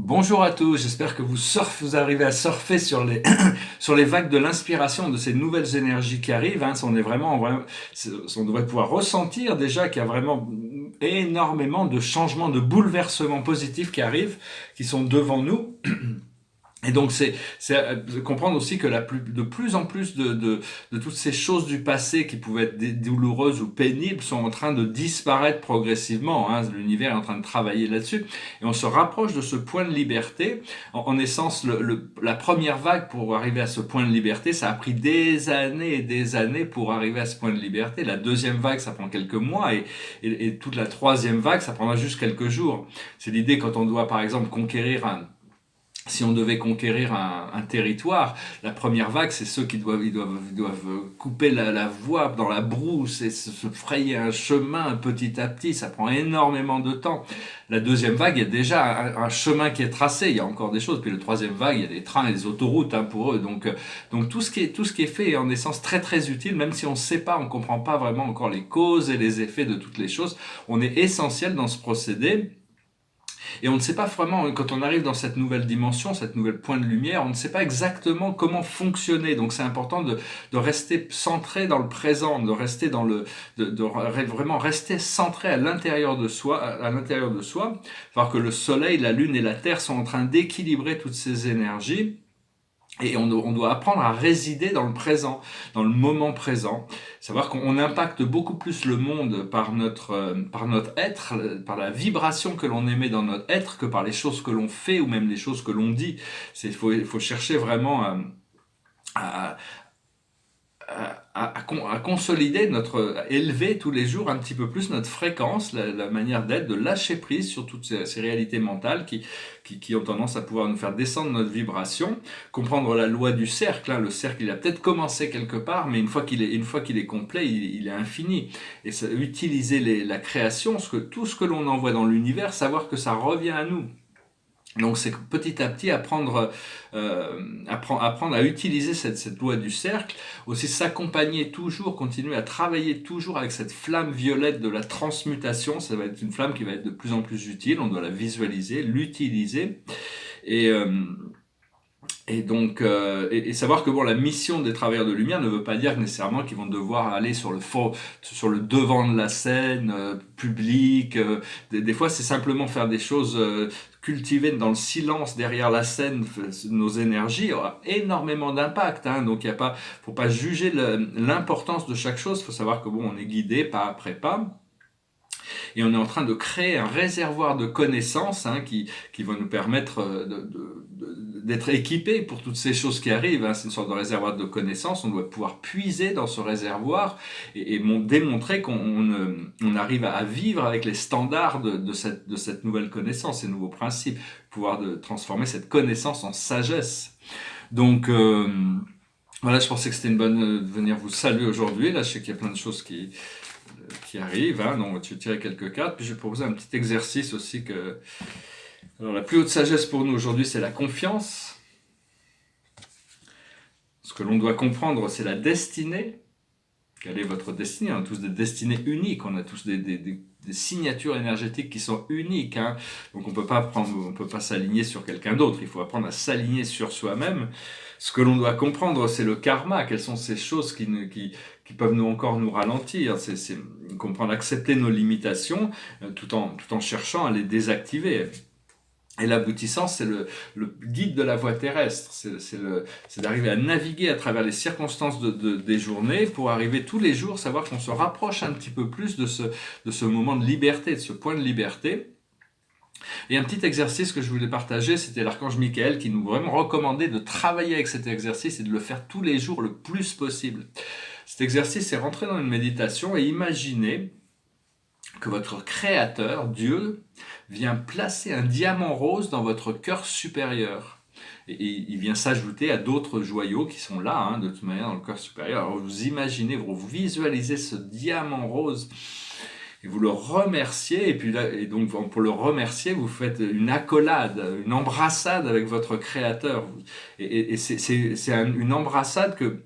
Bonjour à tous, j'espère que vous arrivez à surfer sur les, sur les vagues de l'inspiration de ces nouvelles énergies qui arrivent. On est on devrait pouvoir ressentir déjà qu'il y a vraiment énormément de changements, de bouleversements positifs qui arrivent, qui sont devant nous. Et donc c'est comprendre aussi que de plus en plus de toutes ces choses du passé qui pouvaient être douloureuses ou pénibles sont en train de disparaître progressivement. L'univers est en train de travailler là-dessus et on se rapproche de ce point de liberté. En essence, la première vague pour arriver à ce point de liberté, ça a pris des années et des années pour arriver à ce point de liberté. La deuxième vague, ça prend quelques mois et toute la troisième vague, ça prendra juste quelques jours. C'est l'idée quand on doit par exemple si on devait conquérir un territoire, la première vague, c'est ceux ils doivent couper la voie dans la brousse et se frayer un chemin petit à petit. Ça prend énormément de temps. La deuxième vague, il y a déjà un chemin qui est tracé. Il y a encore des choses. Puis le troisième vague, il y a des trains et des autoroutes pour eux. Donc tout ce qui est fait est en essence très très utile, même si on ne sait pas, on ne comprend pas vraiment encore les causes et les effets de toutes les choses. On est essentiel dans ce procédé. Et on ne sait pas vraiment, quand on arrive dans cette nouvelle dimension, cette nouvelle point de lumière, on ne sait pas exactement comment fonctionner. Donc c'est important de rester centré dans le présent, de rester vraiment rester centré à l'intérieur de soi, voir que le soleil, la lune et la terre sont en train d'équilibrer toutes ces énergies. Et on doit apprendre à résider dans le présent, dans le moment présent. Savoir qu'on impacte beaucoup plus le monde par notre être, par la vibration que l'on émet dans notre être, que par les choses que l'on fait ou même les choses que l'on dit. Il faut chercher vraiment à, à consolider à élever tous les jours un petit peu plus notre fréquence, la manière d'être, de lâcher prise sur toutes ces réalités mentales qui ont tendance à pouvoir nous faire descendre notre vibration, comprendre la loi du cercle. Le cercle, il a peut-être commencé quelque part, mais une fois qu'il est complet, il est infini. Et utiliser la création, tout ce que l'on envoie dans l'univers, savoir que ça revient à nous. Donc c'est petit à petit apprendre à utiliser cette loi du cercle, aussi s'accompagner toujours, continuer à travailler toujours avec cette flamme violette de la transmutation. Ça va être une flamme qui va être de plus en plus utile, on doit la visualiser, l'utiliser et et savoir que la mission des travailleurs de lumière ne veut pas dire nécessairement qu'ils vont devoir aller sur le devant de la scène publique. Des fois, c'est simplement faire des choses cultivées dans le silence derrière la scène. Nos énergies aura énormément d'impact. Donc, faut pas juger l'importance de chaque chose. Faut savoir que on est guidé pas après pas. Et on est en train de créer un réservoir de connaissances qui va nous permettre d'être équipés pour toutes ces choses qui arrivent. C'est une sorte de réservoir de connaissances. On doit pouvoir puiser dans ce réservoir et démontrer qu'on arrive à vivre avec les standards de cette nouvelle connaissance, ces nouveaux principes, pouvoir transformer cette connaissance en sagesse. Donc voilà, je pensais que c'était une bonne de venir vous saluer aujourd'hui. Là, je sais qu'il y a plein de choses qui arrivent. Donc, tu vas tirer quelques cartes. Puis, je vais proposer un petit exercice aussi Alors, la plus haute sagesse pour nous aujourd'hui, c'est la confiance. Ce que l'on doit comprendre, c'est la destinée. Quelle est votre destinée? On a tous des destinées uniques. On a tous des signatures énergétiques qui sont uniques. Donc, on peut pas s'aligner sur quelqu'un d'autre. Il faut apprendre à s'aligner sur soi-même. Ce que l'on doit comprendre, c'est le karma. Quelles sont ces choses qui peuvent encore nous ralentir? C'est comprendre, accepter nos limitations, tout en cherchant à les désactiver. Et l'aboutissant, c'est le guide de la voie terrestre. C'est d'arriver à naviguer à travers les circonstances des journées pour arriver tous les jours, savoir qu'on se rapproche un petit peu plus de ce moment de liberté, de ce point de liberté. Et un petit exercice que je voulais partager, c'était l'archange Michael qui nous vraiment recommandait de travailler avec cet exercice et de le faire tous les jours le plus possible. Cet exercice, c'est rentrer dans une méditation et imaginer que votre créateur, Dieu, vient placer un diamant rose dans votre cœur supérieur. Et il vient s'ajouter à d'autres joyaux qui sont là, de toute manière, dans le cœur supérieur. Alors vous imaginez, vous visualisez ce diamant rose et vous le remerciez, et donc pour le remercier, vous faites une accolade, une embrassade avec votre créateur. Et c'est une embrassade que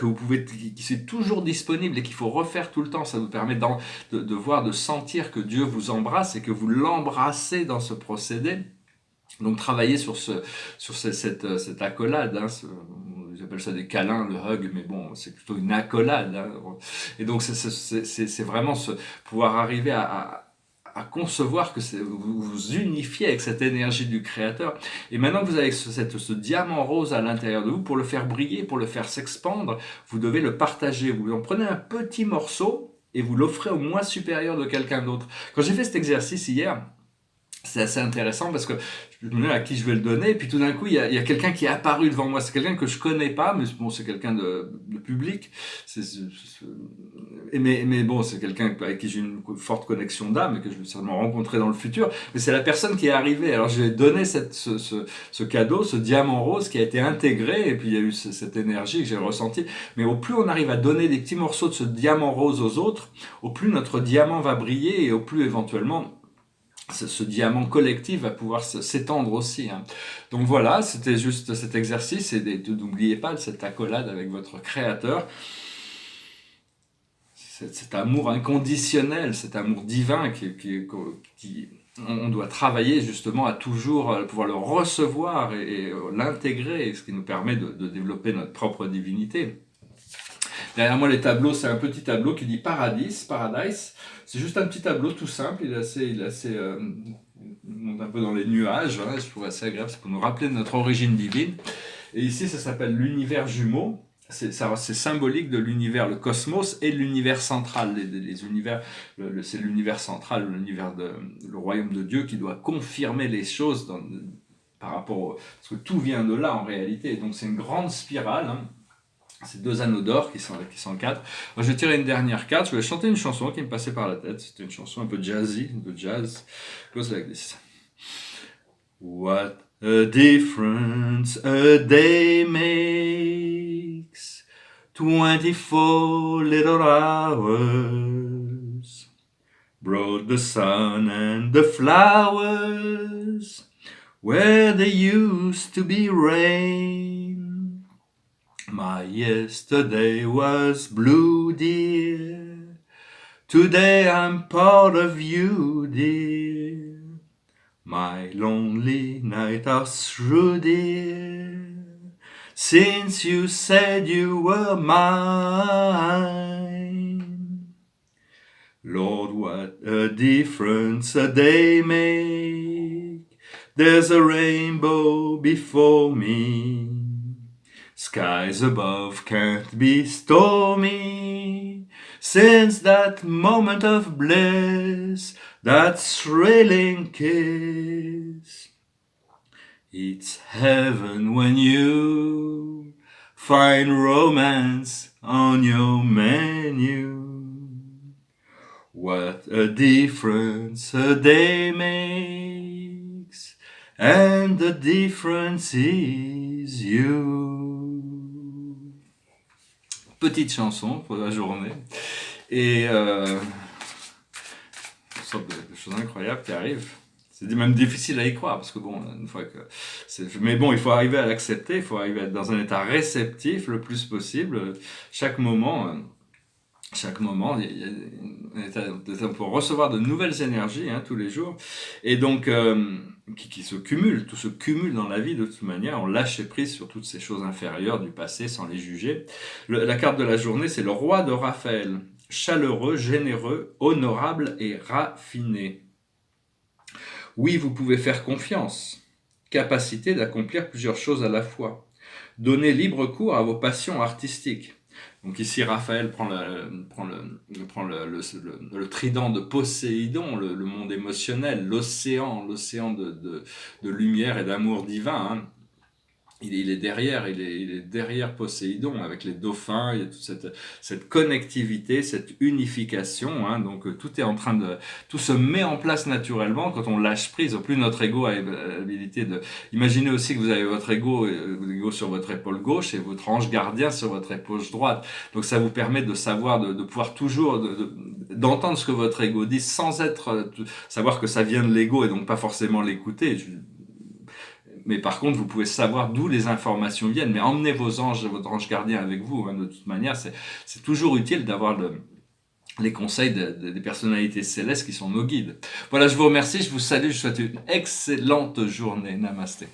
vous pouvez, qui est toujours disponible et qu'il faut refaire tout le temps. Ça vous permet de voir, de sentir que Dieu vous embrasse et que vous l'embrassez dans ce procédé. Donc travailler cette accolade, hein, j'appelle ça des câlins, le hug, mais bon, c'est plutôt une accolade, hein. Et donc c'est vraiment pouvoir arriver à concevoir que vous vous unifiez avec cette énergie du Créateur. Et maintenant que vous avez ce diamant rose à l'intérieur de vous, pour le faire briller, pour le faire s'expandre, vous devez le partager. Vous en prenez un petit morceau et vous l'offrez au moins supérieur de quelqu'un d'autre. Quand j'ai fait cet exercice hier, c'est assez intéressant parce que je me demandais à qui je vais le donner, et puis tout d'un coup, il y a quelqu'un qui est apparu devant moi. C'est quelqu'un que je connais pas, mais bon, c'est quelqu'un de public. Mais bon, c'est quelqu'un avec qui j'ai une forte connexion d'âme et que je vais certainement rencontrer dans le futur. Mais c'est la personne qui est arrivée. Alors je lui ai donné ce cadeau, ce diamant rose qui a été intégré, et puis il y a eu cette énergie que j'ai ressentie. Mais au plus on arrive à donner des petits morceaux de ce diamant rose aux autres, au plus notre diamant va briller, et au plus éventuellement ce diamant collectif va pouvoir s'étendre aussi, hein. Donc voilà, c'était juste cet exercice, et n'oubliez pas cette accolade avec votre Créateur, cet amour inconditionnel, cet amour divin on doit travailler justement à toujours pouvoir le recevoir et l'intégrer, ce qui nous permet de développer notre propre divinité. Derrière moi, les tableaux, c'est un petit tableau qui dit Paradise. C'est juste un petit tableau tout simple, il monte un peu dans les nuages, hein, je trouve assez agréable, c'est pour nous rappeler de notre origine divine. Et ici, ça s'appelle l'univers jumeau. C'est symbolique de l'univers, le cosmos et l'univers central. Les univers, c'est l'univers central, le royaume de Dieu qui doit confirmer les choses par rapport parce que tout vient de là en réalité. Donc c'est une grande spirale, hein. C'est 2 anneaux d'or qui s'encadrent. Moi, je vais tirer une dernière carte. Je vais chanter une chanson qui me passait par la tête. C'était une chanson un peu jazzy, de jazz. Goes like this. What a difference a day makes. 24 little hours brought the sun and the flowers where there used to be rain. My yesterday was blue, dear. Today I'm part of you, dear. My lonely nights are through, dear. Since you said you were mine. Lord, what a difference a day make. There's a rainbow before me. Skies above can't be stormy. Since that moment of bliss, that thrilling kiss, it's heaven when you find romance on your menu. What a difference a day makes, and the difference is you. Petite chanson pour la journée, et une sorte de choses incroyables qui arrivent. C'est même difficile à y croire, parce que bon, une fois que mais bon, il faut arriver à l'accepter, il faut arriver à être dans un état réceptif le plus possible. Chaque moment, il y a un état pour recevoir de nouvelles énergies, hein, tous les jours, et donc qui se cumulent, tout se cumule dans la vie de toute manière. On lâche prise sur toutes ces choses inférieures du passé sans les juger. La carte de la journée, c'est le roi de Raphaël, chaleureux, généreux, honorable et raffiné. Oui, vous pouvez faire confiance, capacité d'accomplir plusieurs choses à la fois. Donnez libre cours à vos passions artistiques. Donc ici, Raphaël prend le trident de Poséidon, le monde émotionnel, l'océan de lumière et d'amour divin, hein. Il est derrière Poséidon, avec les dauphins. Il y a toute cette connectivité, cette unification, hein. Donc tout se met en place naturellement quand on lâche prise. Au plus notre ego a l'habilité de... Imaginez aussi que vous avez votre ego sur votre épaule gauche et votre ange gardien sur votre épaule droite. Donc ça vous permet de savoir, de pouvoir toujours d'entendre ce que votre ego dit sans savoir que ça vient de l'ego et donc pas forcément l'écouter. Mais par contre, vous pouvez savoir d'où les informations viennent. Mais emmenez votre ange gardien avec vous, hein. De toute manière, c'est toujours utile d'avoir les conseils des personnalités célestes qui sont nos guides. Voilà, je vous remercie, je vous salue, je vous souhaite une excellente journée. Namasté.